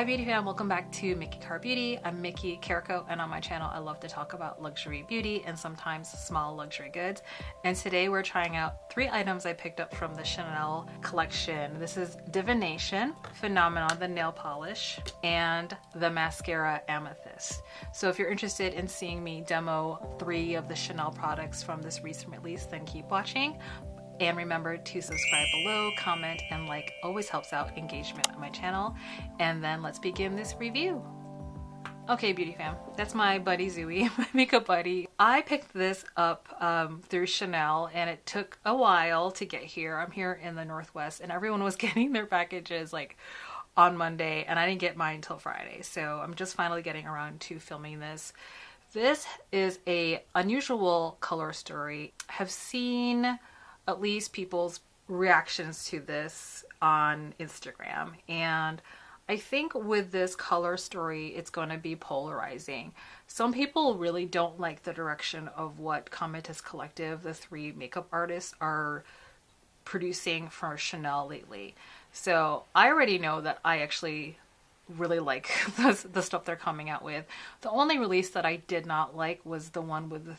Hi beauty fam, welcome back to MikiCarrBeauty. I'm Miki Carrico, and on my channel I love to talk about luxury beauty and sometimes small luxury goods. And today we're trying out 3 items I picked up from the Chanel collection. This is Divination, Phénomène, the nail polish, and the mascara Amethyst. So if you're interested in seeing me demo 3 of the Chanel products from this recent release, then keep watching. And remember to subscribe below, comment, and like always helps out engagement on my channel. And then let's begin this review. Okay, beauty fam, that's my buddy Zooey, my makeup buddy. I picked this up through Chanel, and it took a while to get here. I'm here in the Northwest, and everyone was getting their packages like on Monday, and I didn't get mine until Friday. So I'm just finally getting around to filming this. This is a unusual color story. I have seen at least people's reactions to this on Instagram, and I think with this color story it's going to be polarizing. Some people really don't like the direction of what Amethyst Collective, the 3 makeup artists, are producing for Chanel lately. So I already know that I actually really like the stuff they're coming out with. The only release that I did not like was the one with the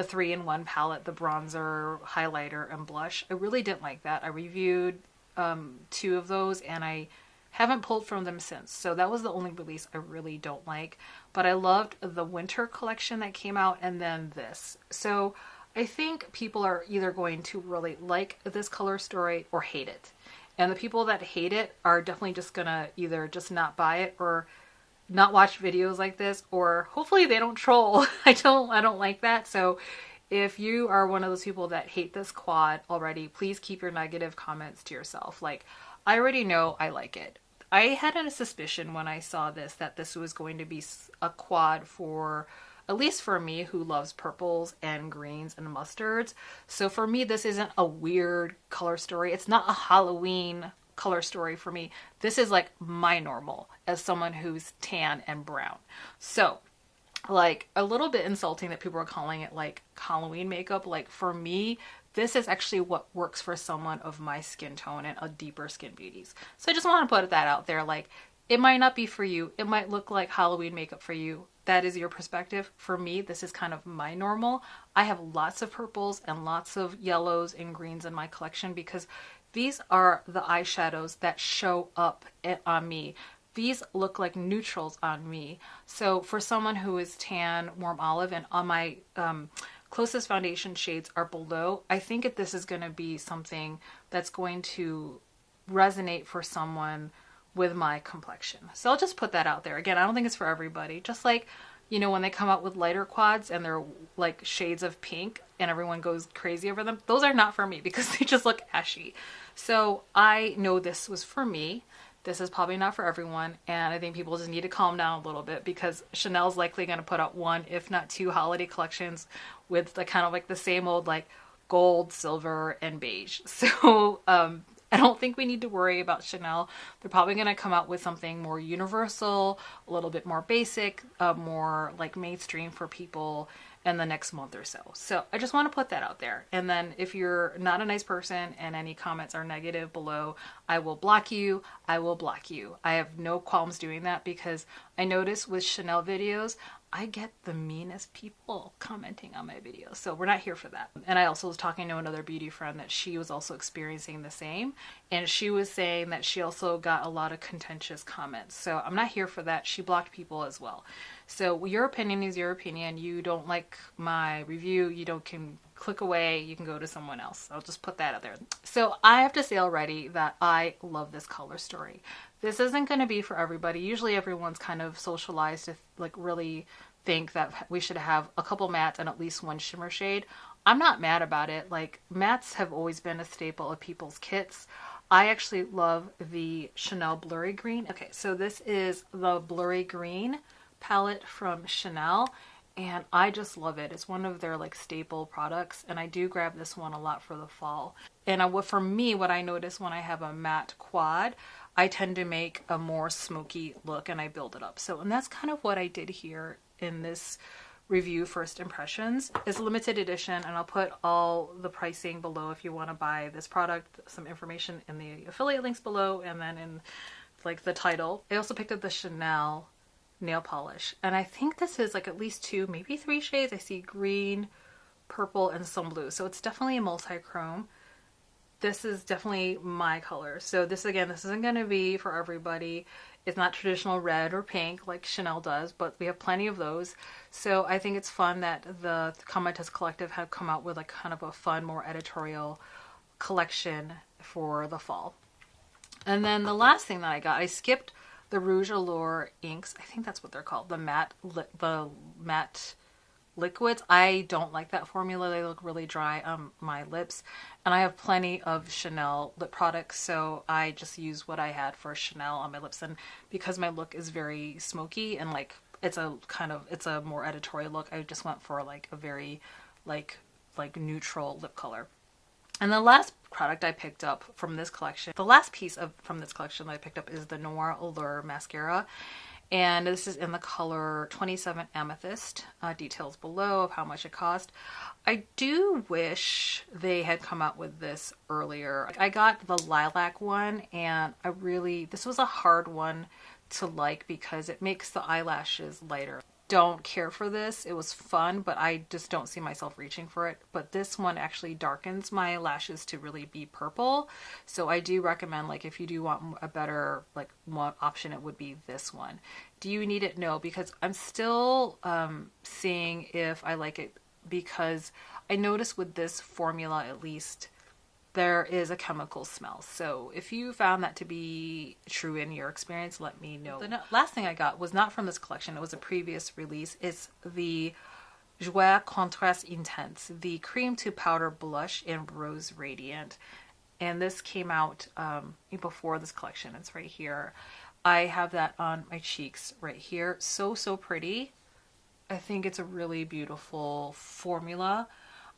3-in-1 palette, the bronzer, highlighter, and blush. I really didn't like that. I reviewed 2 of those, and I haven't pulled from them since. So that was the only release I really don't like. But I loved the winter collection that came out, and then this. So I think people are either going to really like this color story or hate it. And the people that hate it are definitely just gonna either just not buy it or not watch videos like this, or hopefully they don't troll. I don't like that. So if you are one of those people that hate this quad already, please keep your negative comments to yourself. Like, I already know I like it. I had a suspicion when I saw this that this was going to be a quad for, at least for me, who loves purples and greens and mustards. So for me, this isn't a weird color story. It's not a Halloween color story for me. This is like my normal as someone who's tan and brown. So like a little bit insulting that people are calling it like Halloween makeup. Like for me, this is actually what works for someone of my skin tone and a deeper skin beauties. So I just want to put that out there. Like, it might not be for you. It might look like Halloween makeup for you. That is your perspective. For me, this is kind of my normal. I have lots of purples and lots of yellows and greens in my collection because these are the eyeshadows that show up on me. These look like neutrals on me. So for someone who is tan, warm olive, and on my closest foundation shades are below, I think that this is going to be something that's going to resonate for someone with my complexion. So I'll just put that out there. Again, I don't think it's for everybody. Just like, you know, when they come out with lighter quads and they're like shades of pink and everyone goes crazy over them, those are not for me because they just look ashy. So I know this was for me. This is probably not for everyone, and I think people just need to calm down a little bit because Chanel's likely going to put out 1, if not 2 holiday collections with the kind of like the same old like gold, silver, and beige. So I don't think we need to worry about Chanel. They're probably going to come out with something more universal, a little bit more basic, more like mainstream for people in the next month or so. So I just want to put that out there. And then if you're not a nice person and any comments are negative below, I will block you. I will block you. I have no qualms doing that because I notice with Chanel videos, I get the meanest people commenting on my videos. So we're not here for that. And I also was talking to another beauty friend that she was also experiencing the same. And she was saying that she also got a lot of contentious comments. So I'm not here for that. She blocked people as well. So your opinion is your opinion. You don't like my review, can click away, you can go to someone else. I'll just put that out there. So I have to say already that I love this color story. This isn't going to be for everybody. Usually everyone's kind of socialized to like really think that we should have a couple mattes and at least 1 shimmer shade. I'm not mad about it. Like, mattes have always been a staple of people's kits. I actually love the Chanel Blurry Green. Okay, so this is the Blurry Green palette from Chanel, and I just love it. It's one of their like staple products, and I do grab this one a lot for the fall. And for me, what I notice when I have a matte quad, I tend to make a more smoky look and I build it up. So, and that's kind of what I did here in this review, First Impressions. It's limited edition, and I'll put all the pricing below if you want to buy this product, some information in the affiliate links below, and then in like the title. I also picked up the Chanel nail polish, and I think this is like at least 2, maybe 3 shades. I see green, purple, and some blue, so it's definitely a multi-chrome. This is definitely my color. So this, again, this isn't going to be for everybody. It's not traditional red or pink like Chanel does, but we have plenty of those. So I think it's fun that the Cometas Collective have come out with like kind of a fun, more editorial collection for the fall. And then the last thing that I got, I skipped the Rouge Allure inks. I think that's what they're called, the matte liquids. I don't like that formula. They look really dry on my lips, and I have plenty of Chanel lip products, so I just use what I had for Chanel on my lips. And because my look is very smoky and like it's a more editorial look, I just went for like a very like neutral lip color. And the last product I picked up from this collection, from this collection that I picked up is the Noir Allure mascara. And this is in the color 27 Amethyst. Details below of how much it cost. I do wish they had come out with this earlier. I got the lilac one, and this was a hard one to like because it makes the eyelashes lighter. Don't care for this. It was fun, but I just don't see myself reaching for it. But this one actually darkens my lashes to really be purple. So I do recommend, like, if you do want a better, like, one option, it would be this one. Do you need it? No, because I'm still seeing if I like it, because I noticed with this formula, at least, there is a chemical smell. So if you found that to be true in your experience, let me know. The last thing I got was not from this collection. It was a previous release. It's the JOUES Contraste Intense, the cream to powder blush in Rose Radiant. And this came out before this collection. It's right here. I have that on my cheeks right here. So pretty. I think it's a really beautiful formula.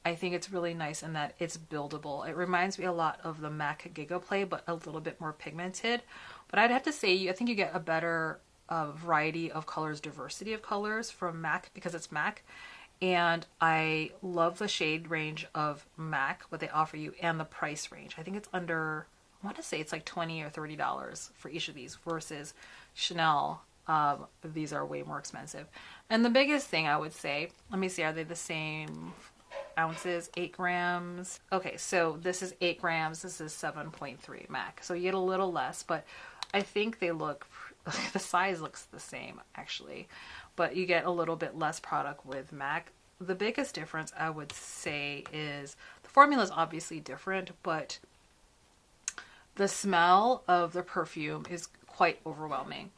I think it's really nice in that it's buildable. It reminds me a lot of the MAC Giga Play, but a little bit more pigmented. But I'd have to say, I think you get a better variety of colors, diversity of colors from MAC, because it's MAC. And I love the shade range of MAC, what they offer you, and the price range. I think it's under, I want to say it's like $20 or $30 for each of these, versus Chanel. These are way more expensive. And the biggest thing I would say, let me see, are they the same ounces? 8 grams. Okay, so this is 8 grams. This is 7.3 MAC. So you get a little less, but I think they look, the size looks the same actually, but you get a little bit less product with MAC. The biggest difference I would say is the formula is obviously different, but the smell of the perfume is quite overwhelming.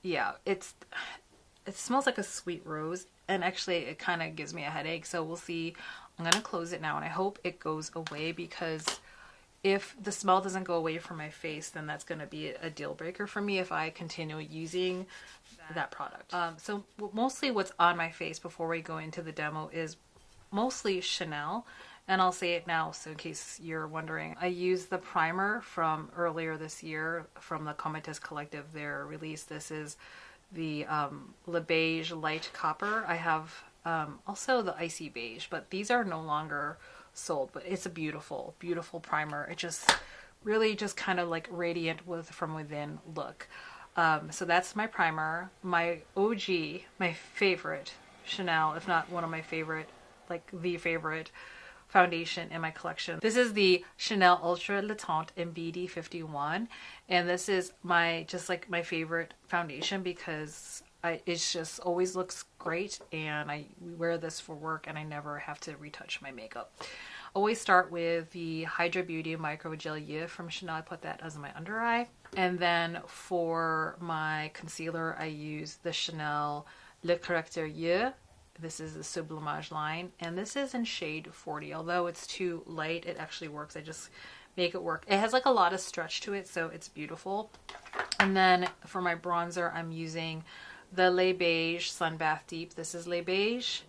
Yeah, it smells like a sweet rose. And actually, it kind of gives me a headache, so we'll see. I'm going to close it now, and I hope it goes away, because if the smell doesn't go away from my face, then that's going to be a deal breaker for me if I continue using that product. So mostly what's on my face before we go into the demo is mostly Chanel, and I'll say it now, so in case you're wondering. I used the primer from earlier this year from the Cometas Collective, their release. This is the Le Beige Light Copper. I have also the Icy Beige, but these are no longer sold. But it's a beautiful, beautiful primer. It just really just kind of like radiant from within look. So that's my primer. My OG, my favorite Chanel, if not one of my favorite, like the favorite foundation in my collection. This is the Chanel Ultra Latente in BD51, and this is my favorite foundation because it just always looks great, and I wear this for work and I never have to retouch my makeup. Always start with the Hydra Beauty Micro Gel YEUX from Chanel. I put that as my under eye, and then for my concealer I use the Chanel Le Correcteur YEUX. This is the Sublimage line, and this is in shade 40. Although it's too light, it actually works. I just make it work. It has like a lot of stretch to it, so it's beautiful. And then for my bronzer, I'm using the Le Beige Sun Bath Deep. This is Le Beige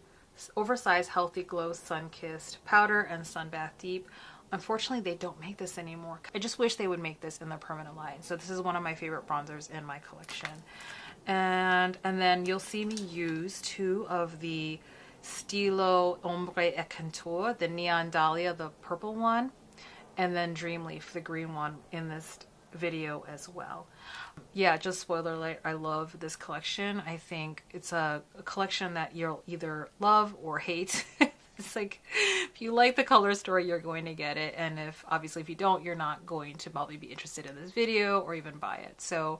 Oversized Healthy Glow Sun Kissed Powder and Sun Bath Deep. Unfortunately, they don't make this anymore. I just wish they would make this in the permanent line. So this is one of my favorite bronzers in my collection. And then you'll see me use 2 of the STYLO Ombre et Contour, the Neon Dahlia, the purple one, and then Dreamleaf, the green one, in this video as well. Yeah, just spoiler alert, I love this collection. I think it's a collection that you'll either love or hate. It's like, if you like the color story, you're going to get it. And obviously if you don't, you're not going to probably be interested in this video or even buy it. So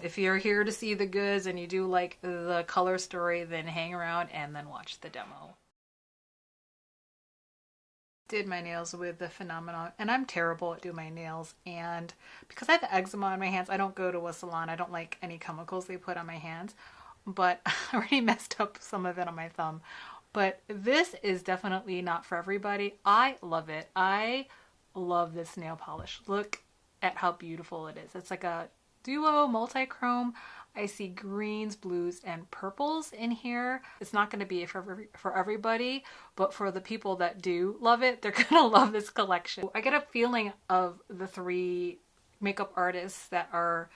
if you're here to see the goods and you do like the color story, then hang around and then watch the demo. Did my nails with the Phenomenon, and I'm terrible at doing my nails, and because I have eczema on my hands, I don't go to a salon. I don't like any chemicals they put on my hands, but I already messed up some of it on my thumb. But this is definitely not for everybody. I love it. I love this nail polish. Look at how beautiful it is. It's like a duo multi-chrome. I see greens, blues, and purples in here. It's not going to be for everybody, but for the people that do love it, they're going to love this collection. I get a feeling of the 3 makeup artists that are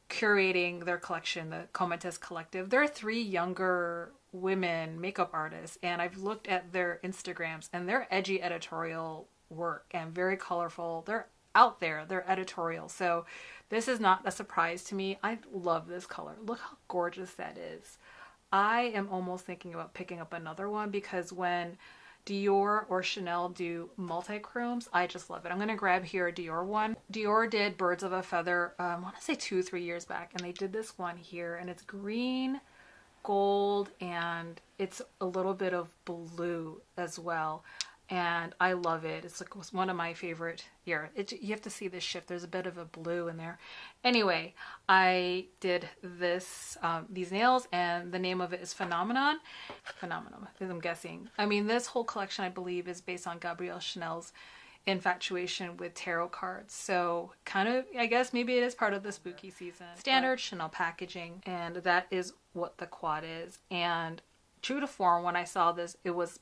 curating their collection, the Cometes Collective. There are 3 younger women makeup artists, and I've looked at their Instagrams, and they're edgy editorial work and very colorful. They're out there, they're editorial. So this is not a surprise to me. I love this color. Look how gorgeous that is. I am almost thinking about picking up another one because when Dior or Chanel do multi-chromes, I just love it. I'm going to grab here a Dior one. Dior did Birds of a Feather, I want to say 2-3 years back, and they did this one here, and it's green, gold, and it's a little bit of blue as well. And I love it. It's like one of my favorite. Here, you have to see this shift. There's a bit of a blue in there. Anyway, I did these nails, and the name of it is Phenomenon, I'm guessing. I mean, this whole collection, I believe, is based on Gabrielle Chanel's infatuation with tarot cards. So kind of, I guess maybe it is part of the spooky season. Standard Chanel packaging, and that is what the quad is. And true to form, when I saw this, it was some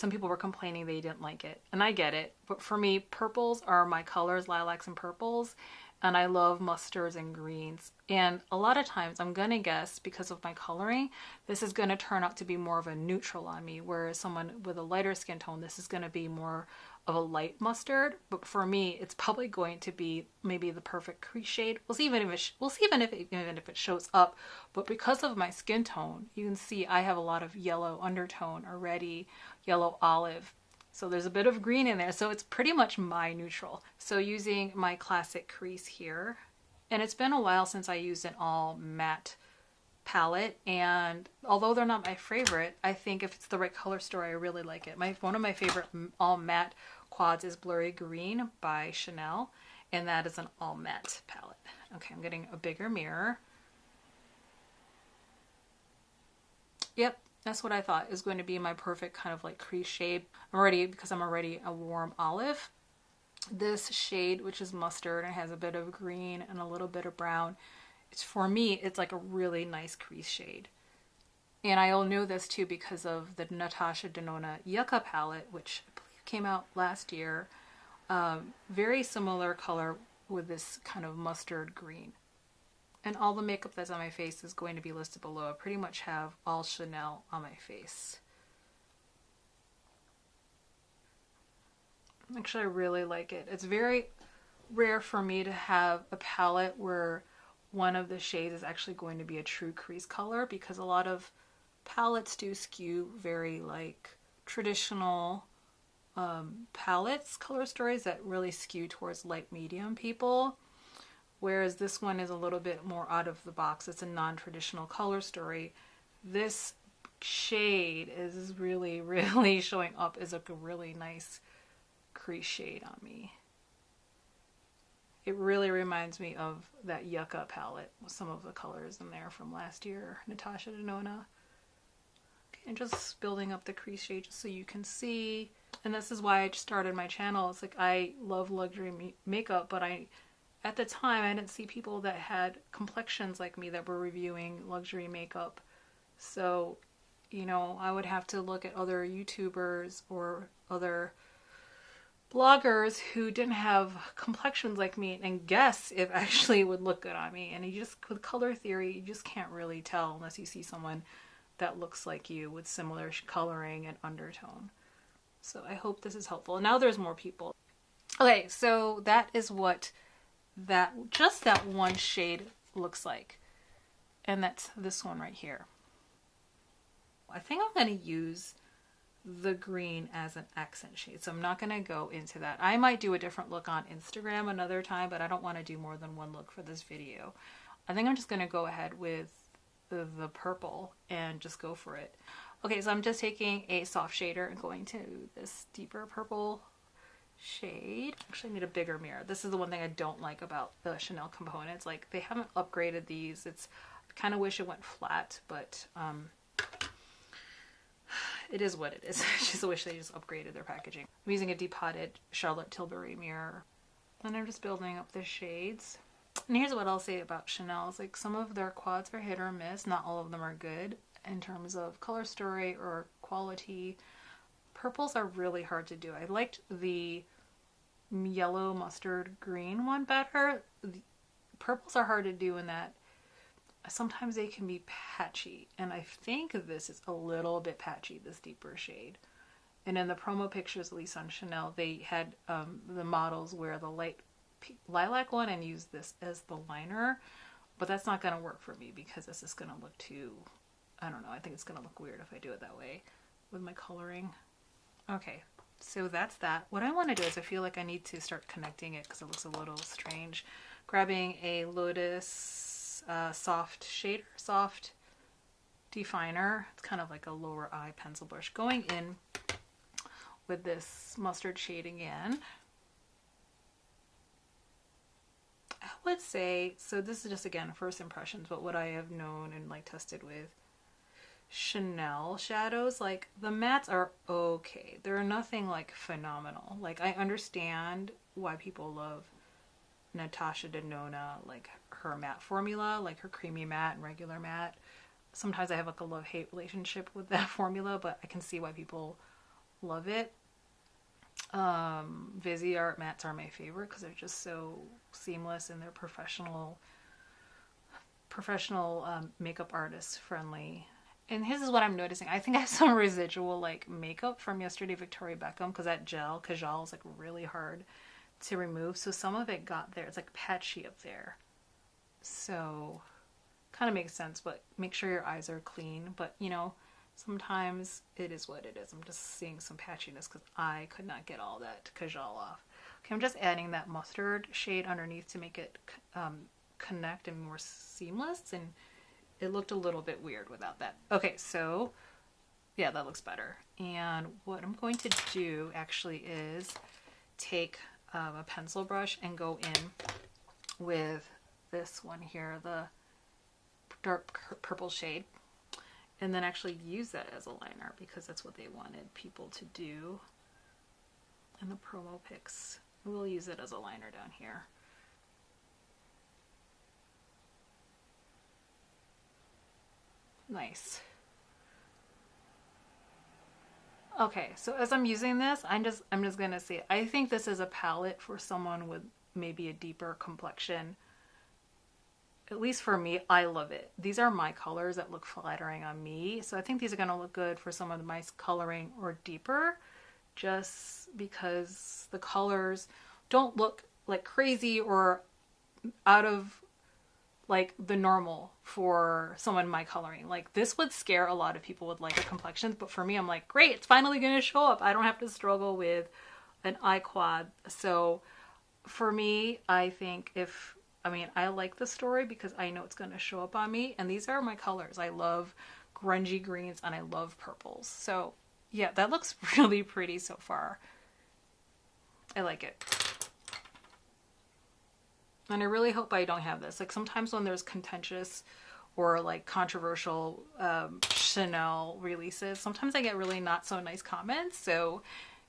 people were complaining they didn't like it, and I get it, but for me, purples are my colors, lilacs and purples, and I love mustards and greens. And a lot of times I'm gonna guess, because of my coloring, this is gonna turn out to be more of a neutral on me, whereas someone with a lighter skin tone, this is gonna be more of a light mustard. But for me, it's probably going to be maybe the perfect crease shade. We'll see even if it shows up. But because of my skin tone, you can see I have a lot of yellow undertone already, yellow olive. So there's a bit of green in there. So it's pretty much my neutral. So using my classic crease here, and it's been a while since I used an all matte palette, and although they're not my favorite, I think if it's the right color story, I really like it. One of my favorite all matte quads is Blurry Green by Chanel, and that is an all matte palette. Okay, I'm getting a bigger mirror. Yep, that's what I thought is going to be my perfect kind of like crease shade. Because I'm already a warm olive. This shade, which is mustard, and has a bit of green and a little bit of brown, for me, it's like a really nice crease shade. And I'll know this too because of the Natasha Denona Yucca palette, which I believe came out last year. Very similar color with this kind of mustard green. And all the makeup that's on my face is going to be listed below. I pretty much have all Chanel on my face. Actually, I really like it. It's very rare for me to have a palette where one of the shades is actually going to be a true crease color, because a lot of palettes do skew very like traditional palettes, color stories that really skew towards light medium people, whereas this one is a little bit more out of the box. It's a non-traditional color story. This shade is really, really showing up as a really nice crease shade on me. It really reminds me of that Yucca palette with some of the colors in there from last year, Natasha Denona. Okay, and just building up the crease shade just so you can see. And this is why I just started my channel. It's like I love luxury makeup, but at the time I didn't see people that had complexions like me that were reviewing luxury makeup. So, you know, I would have to look at other YouTubers or other bloggers who didn't have complexions like me and guess if actually it would look good on me. And you just, with color theory, you just can't really tell unless you see someone that looks like you with similar coloring and undertone. So I hope this is helpful. And now there's more people. Okay, so that is what that, just that one shade looks like. And that's this one right here. I think I'm going to use the green as an accent shade, so I'm not going to go into that. I might do a different look on Instagram another time, but I don't want to do more than one look for this video. I think I'm just going to go ahead with the purple and just go for it. Okay, so I'm just taking a soft shader and going to this deeper purple shade. Actually, I need a bigger mirror. This is the one thing I don't like about the Chanel components. Like, they haven't upgraded these. I kind of wish it went flat, but it is what it is. I just wish they just upgraded their packaging. I'm using a depotted Charlotte Tilbury mirror, and I'm just building up the shades. And here's what I'll say about Chanel. It's like some of their quads are hit or miss. Not all of them are good in terms of color story or quality. Purples are really hard to do. I liked the yellow mustard green one better. The purples are hard to do in that sometimes they can be patchy, and I think this is a little bit patchy, this deeper shade. And in the promo pictures, at least on Chanel, they had the models wear the light lilac one and use this as the liner, but that's not going to work for me because this is going to look too, I don't know, I think it's going to look weird if I do it that way with my coloring. Okay, so that's that. What I want to do is I feel like I need to start connecting it because it looks a little strange. Grabbing a Lotus soft shader, soft definer. It's kind of like a lower eye pencil brush. Going in with this mustard shade again. I would say, so this is just again first impressions, but what I have known and like tested with Chanel shadows, like the mattes are okay. They're nothing like phenomenal. Like, I understand why people love Natasha Denona, like her matte formula, like her creamy matte and regular matte. Sometimes I have like a love-hate relationship with that formula, but I can see why people love it. Viseart mattes are my favorite because they're just so seamless and they're professional makeup artist friendly. And this is what I'm noticing. I think I have some residual like makeup from yesterday Victoria Beckham because that Kajal is like really hard to remove, so some of it got there. It's like patchy up there, so kind of makes sense, but make sure your eyes are clean. But you know, sometimes it is what it is. I'm just seeing some patchiness because I could not get all that Kajal off. Okay, I'm just adding that mustard shade underneath to make it connect and more seamless, and it looked a little bit weird without that. Okay, so yeah, that looks better. And what I'm going to do actually is take a pencil brush and go in with this one here, the dark purple shade, and then actually use that as a liner because that's what they wanted people to do in the promo pics. We'll use it as a liner down here. Nice. Okay, so as I'm using this, I'm just gonna say, I think this is a palette for someone with maybe a deeper complexion. At least for me, I love it. These are my colors that look flattering on me, so I think these are gonna look good for someone with my coloring or deeper, just because the colors don't look like crazy or out of like the normal for someone my coloring. Like, this would scare a lot of people with lighter complexions, but for me, I'm like, great, it's finally gonna show up. I don't have to struggle with an eye quad. So for me, I think I like the story because I know it's gonna show up on me, and these are my colors. I love grungy greens and I love purples. So yeah, that looks really pretty so far. I like it. And I really hope I don't have this. Like, sometimes when there's contentious or like controversial Chanel releases, sometimes I get really not so nice comments. So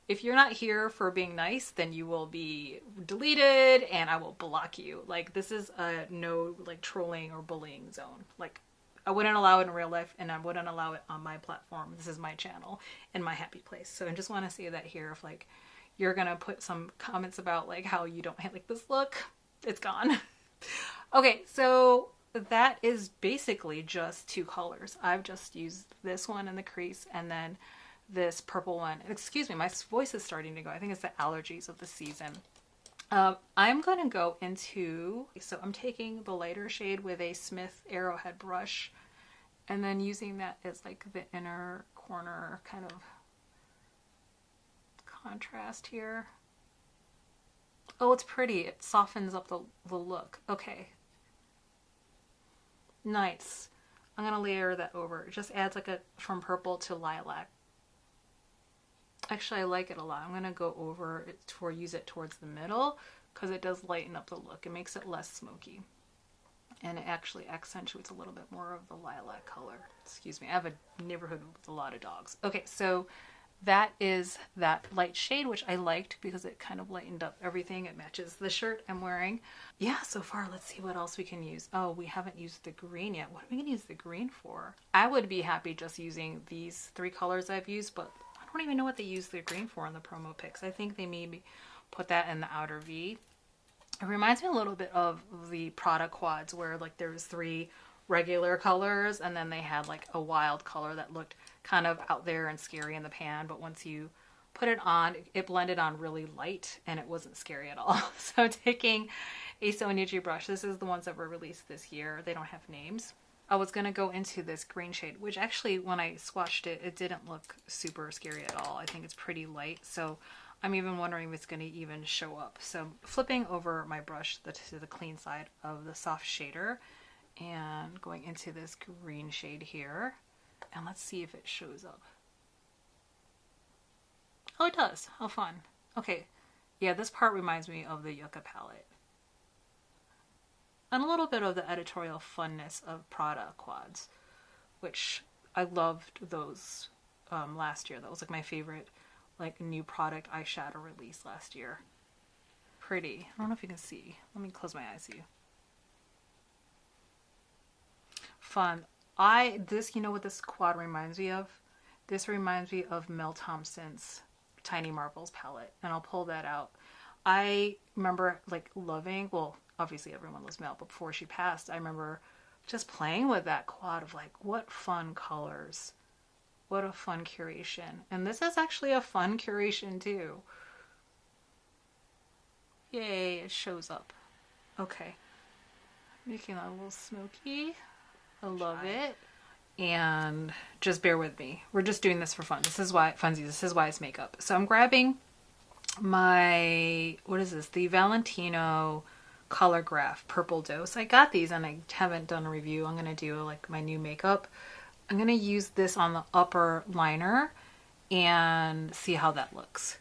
if you're not here for being nice, then you will be deleted and I will block you. Like, this is a no like trolling or bullying zone. Like, I wouldn't allow it in real life and I wouldn't allow it on my platform. This is my channel and my happy place. So I just want to say that here, if like you're gonna put some comments about like how you don't like this look, it's gone. Okay, so that is basically just two colors. I've just used this one in the crease and then this purple one. Excuse me, my voice is starting to go. I think it's the allergies of the season. I'm gonna go into, so I'm taking the lighter shade with a Smith Arrowhead brush and then using that as like the inner corner kind of contrast here. Oh, it's pretty. It softens up the look. Okay. Nice. I'm going to layer that over. It just adds like a, from purple to lilac. Actually, I like it a lot. I'm going to go over it for use it towards the middle because it does lighten up the look. It makes it less smoky. And it actually accentuates a little bit more of the lilac color. Excuse me. I have a neighborhood with a lot of dogs. Okay, so that is that light shade, which I liked because it kind of lightened up everything. It matches the shirt I'm wearing. Yeah, so far, let's see what else we can use. Oh, we haven't used the green yet. What are we going to use the green for? I would be happy just using these 3 colors I've used, but I don't even know what they use the green for in the promo pics. I think they maybe put that in the outer V. It reminds me a little bit of the Prada quads where like there was 3 regular colors and then they had like a wild color that looked kind of out there and scary in the pan, but once you put it on, it blended on really light and it wasn't scary at all. So taking a Sonyuji brush, this is the ones that were released this year. They don't have names. I was going to go into this green shade, which actually when I swatched it, it didn't look super scary at all. I think it's pretty light. So I'm even wondering if it's going to even show up. So flipping over my brush to the clean side of the soft shader and going into this green shade here. And let's see if it shows up. Oh, it does. How fun. Okay. Yeah, this part reminds me of the Yucca palette. And a little bit of the editorial funness of Prada quads, which I loved those last year. That was like my favorite like new product eyeshadow release last year. Pretty. I don't know if you can see. Let me close my eyes so you. Fun. You know what this quad reminds me of? This reminds me of Mel Thompson's Tiny Marvels palette, and I'll pull that out. I remember like loving, well, obviously everyone loves Mel, but before she passed, I remember just playing with that quad of like, what fun colors. What a fun curation. And this is actually a fun curation too. Yay, it shows up. Okay. Making that a little smoky. I love it. And just bear with me. We're just doing this for fun. This is why, funsies, this is why it's makeup. So I'm grabbing my, what is this? The Valentino Color Graph Purple Dose. I got these and I haven't done a review. I'm going to do like my new makeup. I'm going to use this on the upper liner and see how that looks.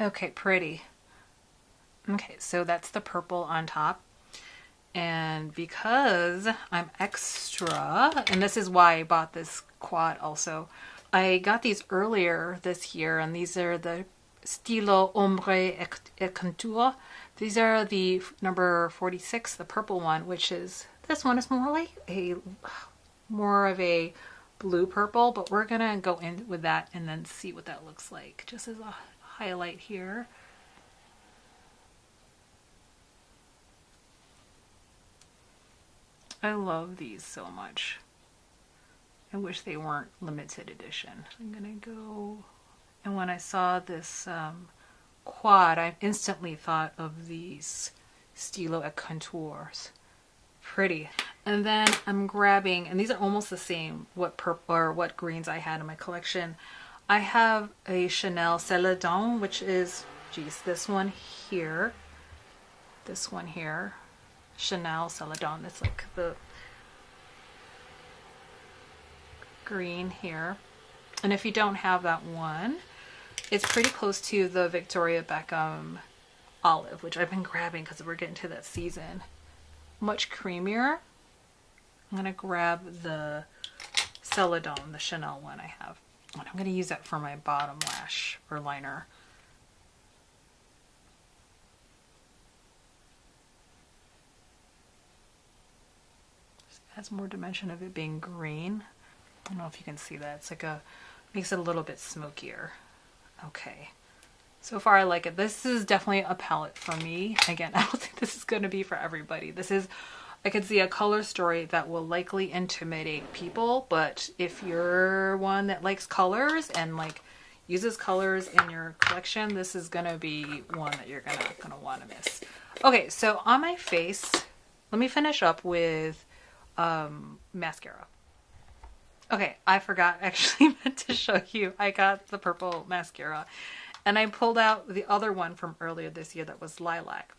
Okay, pretty. Okay, so that's the purple on top. And because I'm extra, and this is why I bought this quad also, I got these earlier this year, and these are the STYLO Ombre et Contour. These are the number 46, the purple one, which is, this one is more like more of a blue purple, but we're gonna go in with that and then see what that looks like, just as a highlight here. I love these so much. I wish they weren't limited edition. I'm gonna go, and when I saw this quad, I instantly thought of these Stylo et Contours. Pretty. And then I'm grabbing, and these are almost the same, what purple or what greens I had in my collection. I have a Chanel Celadon, which is, geez, this one here. This one here. Chanel Celadon. That's like the green here. And if you don't have that one, it's pretty close to the Victoria Beckham olive, which I've been grabbing because we're getting to that season. Much creamier. I'm going to grab the Celadon, the Chanel one I have. And I'm going to use that for my bottom lash or liner. Has more dimension of it being green. I don't know if you can see that. It's like a, makes it a little bit smokier. Okay. So far I like it. This is definitely a palette for me. Again, I don't think this is going to be for everybody. This is, I could see a color story that will likely intimidate people, but if you're one that likes colors and like, uses colors in your collection, this is gonna be one that you're gonna want to miss. Okay, so on my face, let me finish up with mascara. Okay, I forgot, actually meant to show you. I got the purple mascara, and I pulled out the other one from earlier this year that was lilac.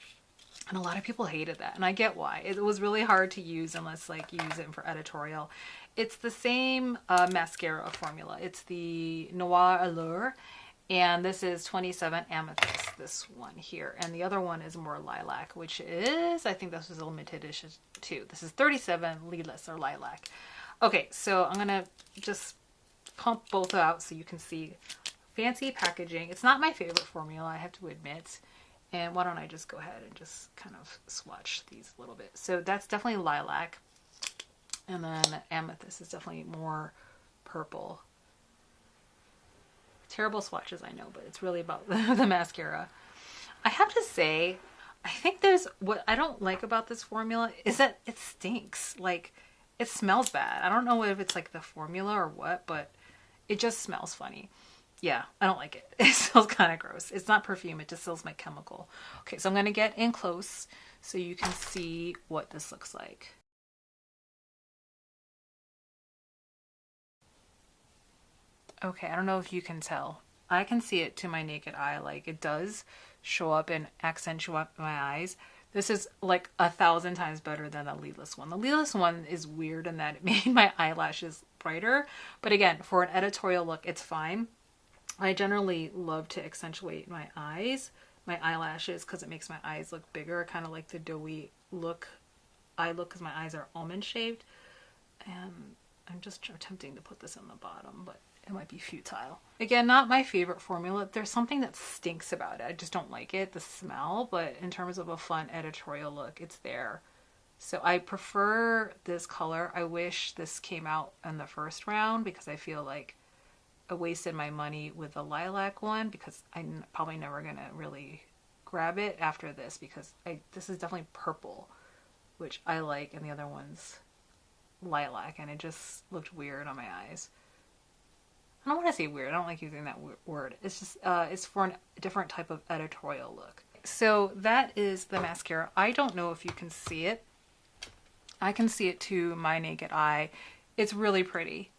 And a lot of people hated that, and I get why. It was really hard to use unless like you use it for editorial. It's the same mascara formula. It's the Noir Allure, and this is 27 Amethyst, this one here. And the other one is more lilac, which is, I think this was a limited edition too. This is 37 Lilas or lilac. Okay, so I'm gonna just pump both out so you can see. Fancy packaging. It's not my favorite formula, I have to admit. And why don't I just go ahead and just kind of swatch these a little bit. So that's definitely lilac. And then Amethyst is definitely more purple. Terrible swatches, I know, but it's really about the mascara. I have to say, I think there's, what I don't like about this formula is that it stinks. Like, it smells bad. I don't know if it's like the formula or what, but it just smells funny. Yeah, I don't like it. It smells kind of gross. It's not perfume, it just smells like chemical. Okay, so I'm going to get in close so you can see what this looks like. Okay, I don't know if you can tell. I can see it to my naked eye. Like, it does show up and accentuate my eyes. This is like 1,000 times better than the lidless one. The lidless one is weird in that it made my eyelashes brighter. But again, for an editorial look, it's fine. I generally love to accentuate my eyes, my eyelashes, because it makes my eyes look bigger. Kind of like the doughy look, eye look, because my eyes are almond shaped. And I'm just attempting to put this on the bottom, but it might be futile. Again, not my favorite formula. There's something that stinks about it. I just don't like it, the smell, but in terms of a fun editorial look, it's there. So I prefer this color. I wish this came out in the first round because I feel like I wasted my money with the lilac one because I'm probably never gonna really grab it after this because this is definitely purple, which I like, and the other one's lilac, and it just looked weird on my eyes. I don't want to say weird. I don't like using that word. It's just, it's for a different type of editorial look. So that is the mascara. I don't know if you can see it. I can see it to my naked eye. It's really pretty.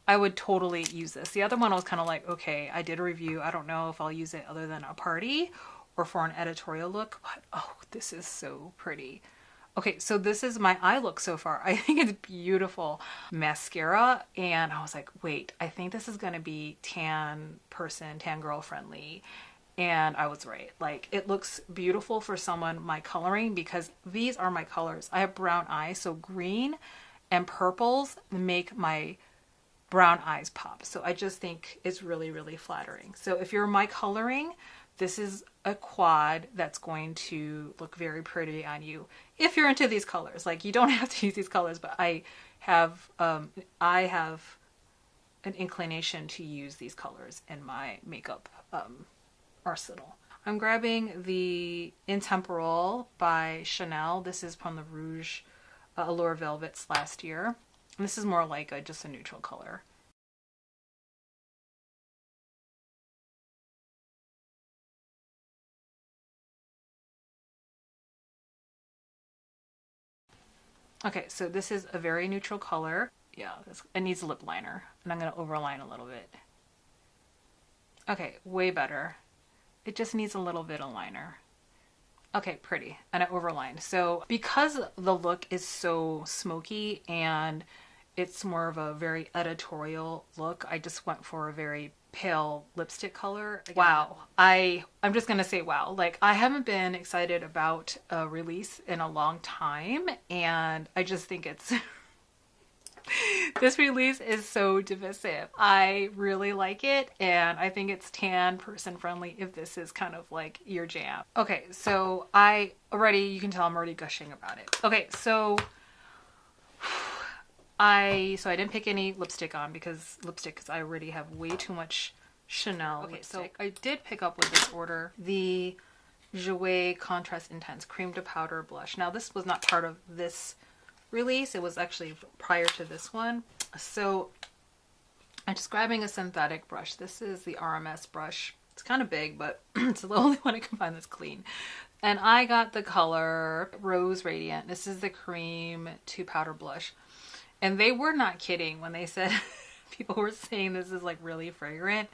I would totally use this. The other one I was kind of like, okay, I did a review. I don't know if I'll use it other than a party or for an editorial look, but oh, this is so pretty. Okay, so this is my eye look so far. I think it's beautiful mascara, and I was like, wait, I think this is gonna be tan person, tan girl friendly, and I was right. Like, it looks beautiful for someone my coloring because these are my colors. I have brown eyes, so green and purples make my brown eyes pop. So I just think it's really, really flattering. So if you're my coloring, this is a quad that's going to look very pretty on you if you're into these colors. Like, you don't have to use these colors, but I have an inclination to use these colors in my makeup arsenal. I'm grabbing the Intemporelle by Chanel. This is from the Rouge Allure Velvets last year. And this is more like just a neutral color. Okay, so this is a very neutral color. Yeah, it needs a lip liner, and I'm going to overline a little bit. Okay, way better. It just needs a little bit of liner. Okay, pretty. And I overlined. So because the look is so smoky and it's more of a very editorial look, I just went for a very pale lipstick color. Again, wow. I'm just gonna say wow. Like, I haven't been excited about a release in a long time, and I just think it's this release is so divisive. I really like it, and I think it's tan person friendly if this is kind of like your jam. Okay, so you can tell I'm already gushing about it. Okay, so I didn't pick any lipstick on because I already have way too much Chanel lipstick. So I did pick up with this order the JOUES Contrast Intense Cream to Powder Blush. Now, this was not part of this release. It was actually prior to this one. So I'm just grabbing a synthetic brush. This is the RMS brush. It's kind of big, but it's the only one I can find that's clean. And I got the color Rose Radiant. This is the cream to powder blush. And they were not kidding when they said, people were saying this is like really fragrant.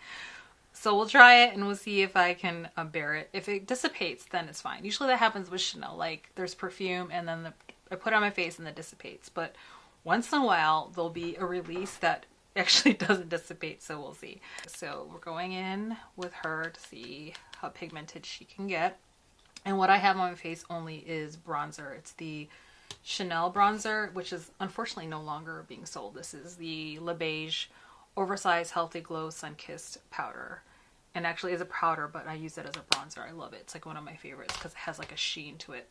So we'll try it and we'll see if I can bear it. If it dissipates, then it's fine. Usually that happens with Chanel. Like there's perfume and then I put it on my face and it dissipates. But once in a while, there'll be a release that actually doesn't dissipate. So we'll see. So we're going in with her to see how pigmented she can get. And what I have on my face only is bronzer. It's the Chanel bronzer, which is unfortunately no longer being sold. This is the Le Beige Oversized Healthy Glow Sun-Kissed Powder. And actually is a powder, but I use it as a bronzer. I love it. It's like one of my favorites because it has like a sheen to it.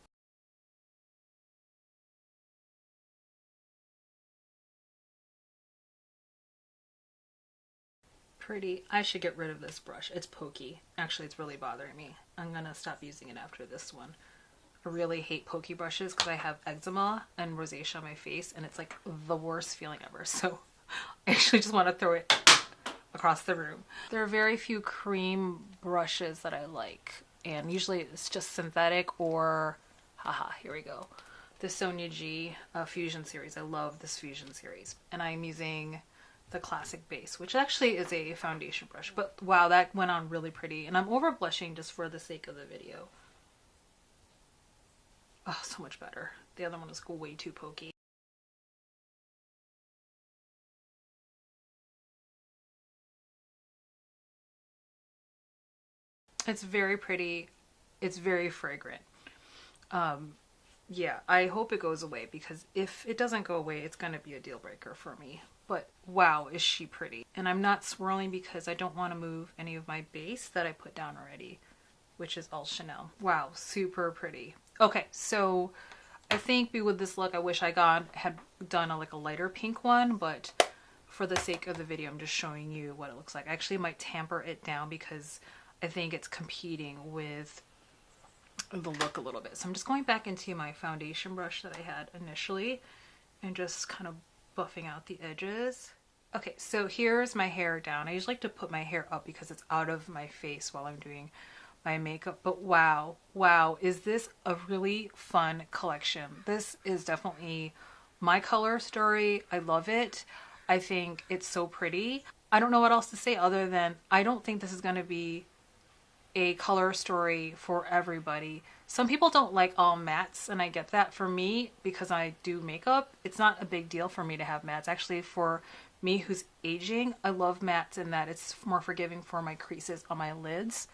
Pretty. I should get rid of this brush. It's pokey. Actually, it's really bothering me. I'm gonna stop using it after this one. I really hate pokey brushes because I have eczema and rosacea on my face and it's like the worst feeling ever. So I actually just want to throw it across the room. There are very few cream brushes that I like, and usually it's just synthetic or haha, here we go. The Sonia G Fusion series. I love this Fusion series. And I'm using the classic base, which actually is a foundation brush. But wow, that went on really pretty. And I'm over blushing just for the sake of the video. Oh, so much better. The other one was way too pokey. It's very pretty. It's very fragrant. Yeah, I hope it goes away because if it doesn't go away, it's going to be a deal breaker for me. But wow, is she pretty. And I'm not swirling because I don't want to move any of my base that I put down already, which is all Chanel. Wow, super pretty. Okay, so I think with this look, I wish I had done like a lighter pink one, but for the sake of the video, I'm just showing you what it looks like. I actually might tamper it down because I think it's competing with the look a little bit. So I'm just going back into my foundation brush that I had initially and just kind of buffing out the edges. Okay, so here's my hair down. I usually like to put my hair up because it's out of my face while I'm doing my makeup, but wow, is this a really fun collection. This is definitely my color story. I love it. I think it's so pretty. I don't know what else to say other than I don't think this is going to be a color story for everybody. Some people don't like all mattes, and I get that. For me, because I do makeup, it's not a big deal for me to have mattes. Actually, for me who's aging, I love mattes in that it's more forgiving for my creases on my lids.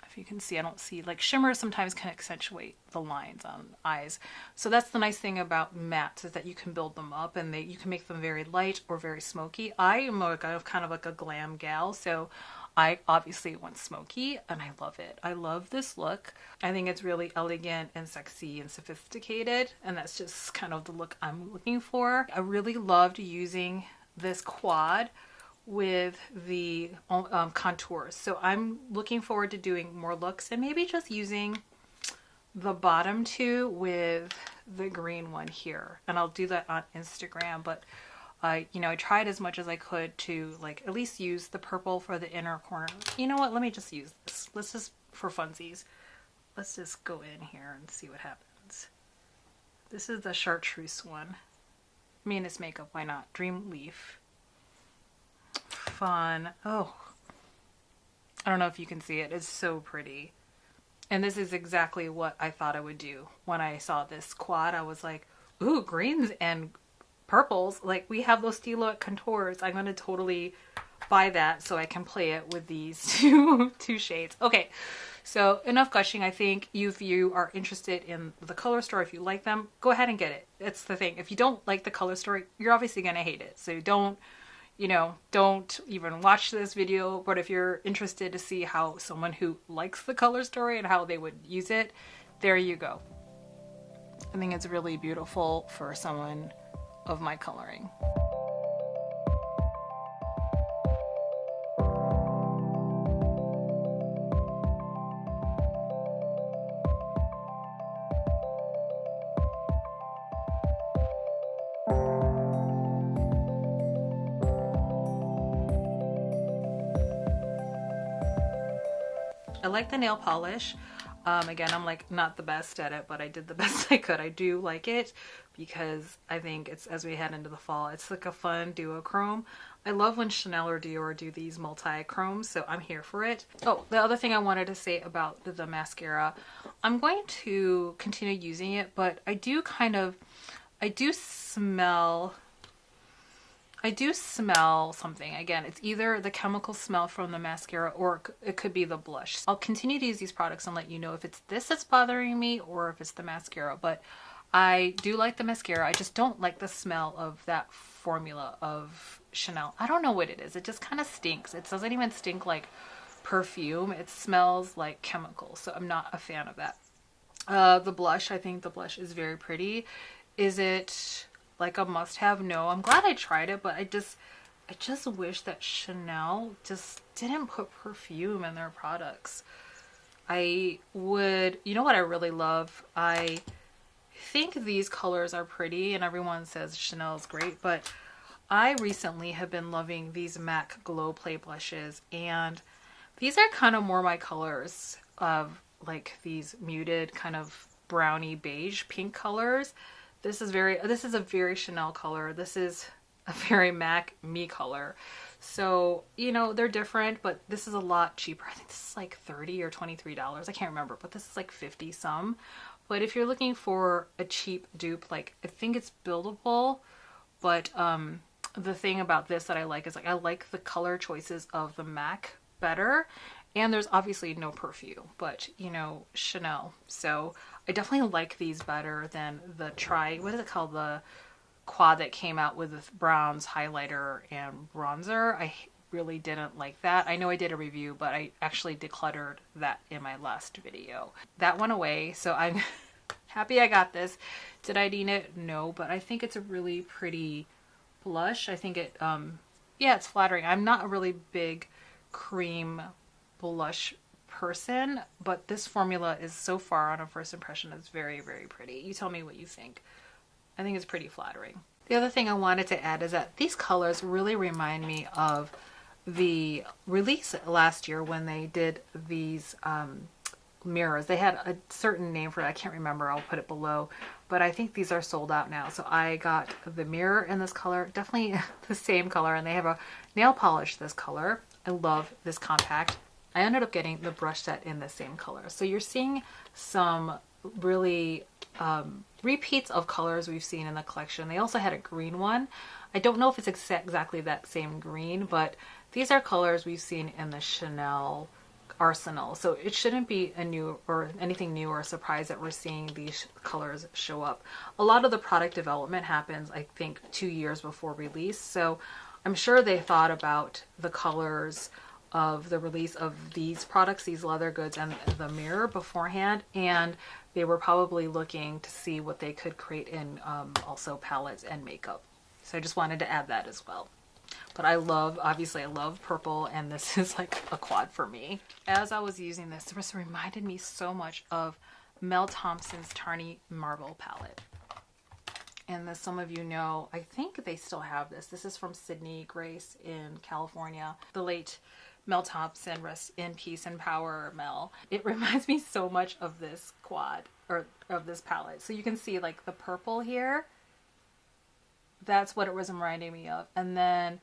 If you can see, I don't see, like shimmers sometimes can accentuate the lines on eyes. So that's the nice thing about mattes, is that you can build them up and you can make them very light or very smoky. I am kind of like a glam gal, so I obviously want smoky and I love it. I love this look. I think it's really elegant and sexy and sophisticated, and that's just kind of the look I'm looking for. I really loved using this quad with the contours. So I'm looking forward to doing more looks and maybe just using the bottom two with the green one here. And I'll do that on Instagram, but I tried as much as I could to like at least use the purple for the inner corner. You know what? Let me just use this. Let's just, for funsies, let's just go in here and see what happens. This is the chartreuse one. I mean, it's makeup. Why not? Dream Leaf. Fun. Oh, I don't know if you can see it. It's so pretty. And this is exactly what I thought I would do when I saw this quad. I was like, ooh, greens and purples, like we have those STYLO contours. I'm gonna totally buy that so I can play it with these two shades. Okay, so enough gushing. I think if you are interested in the color story, if you like them, go ahead and get it. It's the thing. If you don't like the color story, you're obviously gonna hate it. So don't even watch this video. But if you're interested to see how someone who likes the color story and how they would use it, there you go. I think it's really beautiful for someone of my coloring. like the nail polish. Again, I'm like not the best at it, but I did the best I could. I do like it because I think it's, as we head into the fall, it's like a fun duochrome. I love when Chanel or Dior do these multi-chromes, so I'm here for it. Oh, the other thing I wanted to say about the mascara, I'm going to continue using it, but I do smell something. Again, it's either the chemical smell from the mascara or it could be the blush. I'll continue to use these products and let you know if it's this that's bothering me or if it's the mascara, but I do like the mascara. I just don't like the smell of that formula of Chanel. I don't know what it is. It just kind of stinks. It doesn't even stink like perfume. It smells like chemicals, so I'm not a fan of that. The blush, I think the blush is very pretty. Is it like a must-have? No. I'm glad I tried it, but I just wish that Chanel just didn't put perfume in their products. I would, you know what I really love? I think these colors are pretty and everyone says Chanel is great, but I recently have been loving these MAC Glow Play blushes, and these are kind of more my colors of like these muted kind of browny beige pink colors. This is a very Chanel color. This is a very MAC me color. So, you know, they're different, but this is a lot cheaper. I think this is like $30 or $23. I can't remember, but this is like 50 some. But if you're looking for a cheap dupe, like I think it's buildable, but the thing about this that I like is like I like the color choices of the MAC better. And there's obviously no perfume, but you know, Chanel. So I definitely like these better than the what is it called? The quad that came out with browns, highlighter, and bronzer. I really didn't like that. I know I did a review, but I actually decluttered that in my last video. That went away, so I'm happy I got this. Did I need it? No, but I think it's a really pretty blush. I think it, yeah, it's flattering. I'm not a really big cream blush person, but this formula is so far on a first impression, it's very, very pretty. You tell me what you think. I think it's pretty flattering. The other thing I wanted to add is that these colors really remind me of the release last year when they did these mirrors. They had a certain name for it. I can't remember. I'll put it below. But I think these are sold out now. So I got the mirror in this color. Definitely the same color. And they have a nail polish this color. I love this compact. I ended up getting the brush set in the same color. So you're seeing some really repeats of colors we've seen in the collection. They also had a green one. I don't know if it's exactly that same green, but these are colors we've seen in the Chanel arsenal. So it shouldn't be a new or anything new or a surprise that we're seeing these colors show up. A lot of the product development happens, I think, 2 years before release. So I'm sure they thought about the colors of the release of these products, these leather goods, and the mirror beforehand, and they were probably looking to see what they could create in also palettes and makeup. So I just wanted to add that as well. But I love, obviously I love purple, and this is like a quad for me. As I was using this, this reminded me so much of Mel Thompson's Tarny Marble palette. And as some of you know, I think they still have this. This is from Sydney Grace in California. The late Mel Thompson, rest in peace and power, Mel. It reminds me so much of this quad, or of this palette. So you can see like the purple here. That's what it was reminding me of. And then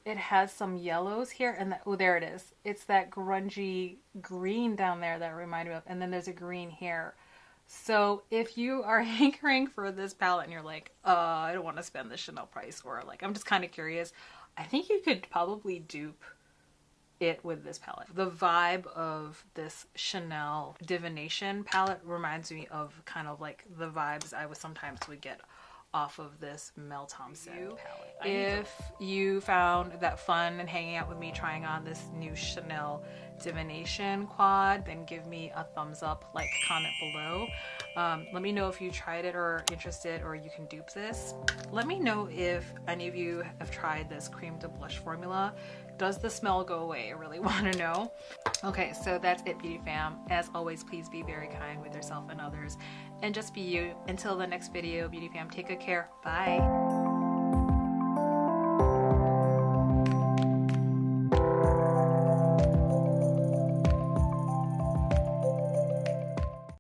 it has some yellows here, and oh, there it is. It's that grungy green down there that reminded me of. And then there's a green here. So if you are hankering for this palette and you're like, I don't want to spend the Chanel price, or like, I'm just kind of curious, I think you could probably dupe it with this palette. The vibe of this Chanel Divination palette reminds me of kind of like the vibes I sometimes would get off of this Mel Thompson palette. If you found that fun and hanging out with me trying on this new Chanel Divination quad, then give me a thumbs up, like, comment below. Let me know if you tried it or are interested, or you can dupe this. Let me know if any of you have tried this cream to blush formula. Does the smell go away? I really want to know. Okay, so that's it, beauty fam. As always, please be very kind with yourself and others, and just be you. Until the next video, beauty fam, take good care. Bye.